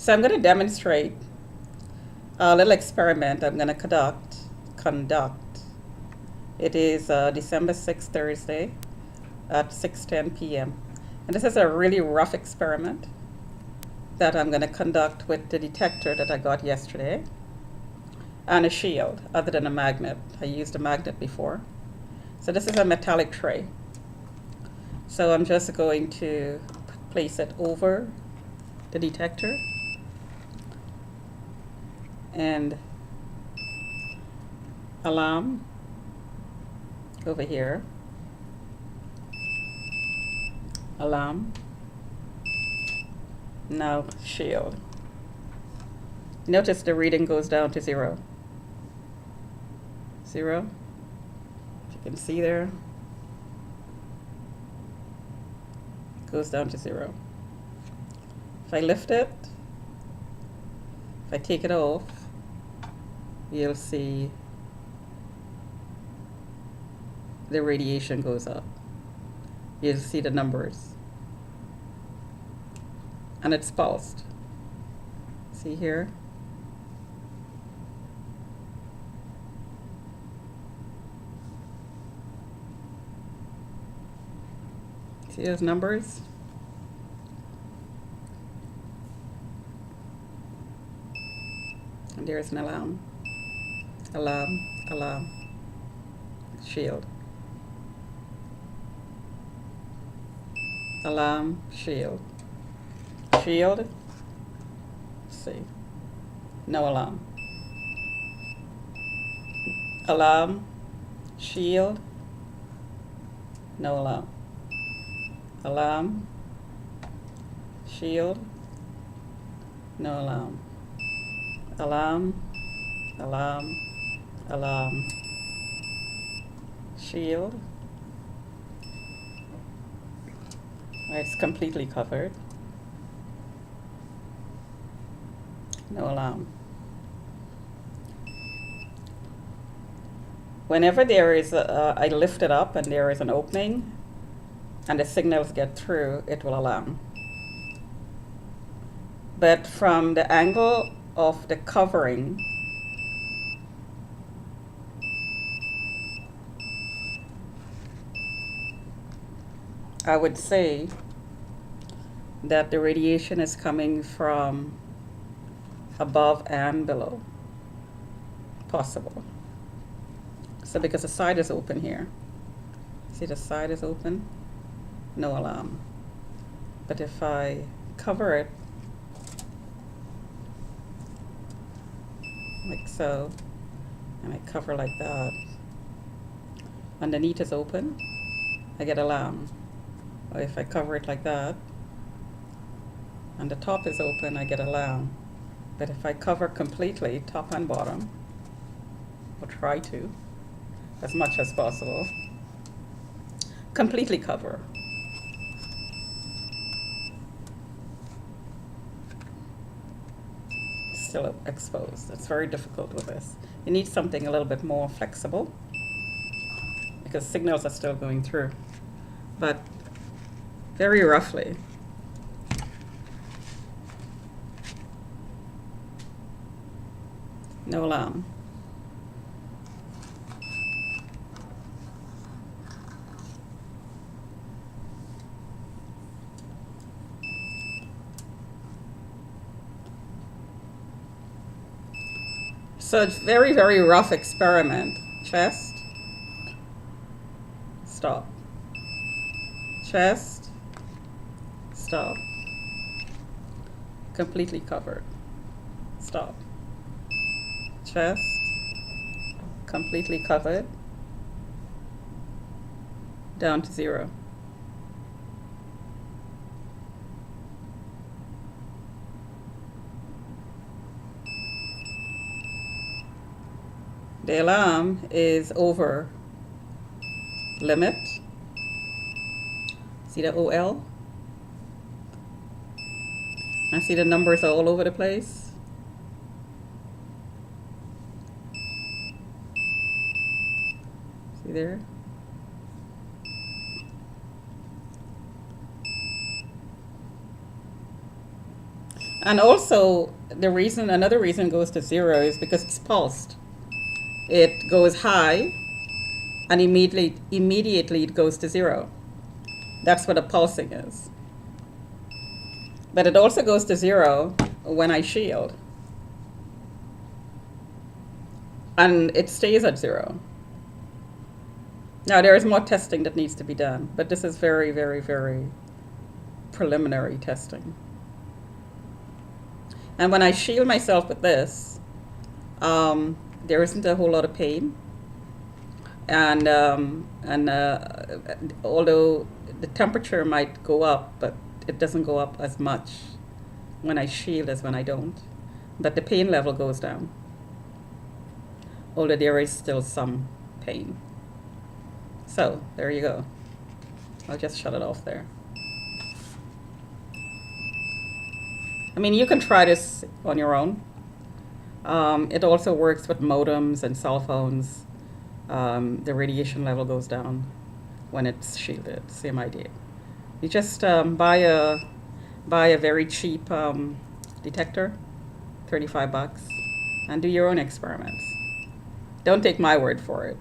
So I'm going to demonstrate a little experiment I'm going to conduct. It is December 6th, Thursday at 6:10 p.m. And this is a really rough experiment that I'm going to conduct with the detector that I got yesterday and a shield other than a magnet. I used a magnet before. So this is a metallic tray. So I'm just going to place it over the detector and alarm over here, alarm, now shield. Notice the reading goes down to 0. 0, if you can see there, goes down to 0. If I lift it, if I take it off, you'll see the radiation goes up. You'll see the numbers. And it's pulsed. See here? See those numbers? And there's an alarm. Alarm, alarm, shield. Alarm, shield. Shield. Let's see. No alarm. Alarm, shield. No alarm. Alarm, shield. No alarm. Alarm, alarm, alarm, shield. It's completely covered. No alarm. Whenever there is I lift it up and there is an opening and the signals get through, it will alarm. But from the angle of the covering, I would say that the radiation is coming from above and below. Possible. So because the side is open here. See, the side is open? No alarm. But if I cover it like so, and I cover like that, underneath is open, I get alarm. Or if I cover it like that, and the top is open, I get alarm. But if I cover completely, top and bottom, or try to, as much as possible, completely cover, still exposed. It's very difficult with this. You need something a little bit more flexible because signals are still going through. But very roughly, no alarm. So it's very, very rough experiment. Chest, stop. Chest, stop. Completely covered. Stop. Chest, completely covered. Down to 0. The alarm is over limit. See the OL? I see the numbers are all over the place. See there? And also, another reason it goes to zero is because it's pulsed. It goes high, and immediately it goes to zero. That's what a pulsing is. But it also goes to zero when I shield. And it stays at zero. Now, there is more testing that needs to be done, but this is very, very, very preliminary testing. And when I shield myself with this, there isn't a whole lot of pain. And although the temperature might go up, but it doesn't go up as much when I shield as when I don't. But the pain level goes down, although there is still some pain. So there you go. I'll just shut it off there. I mean, you can try this on your own. It also works with modems and cell phones. The radiation level goes down when it's shielded. Same idea. You just buy a very cheap detector, $35, and do your own experiments. Don't take my word for it.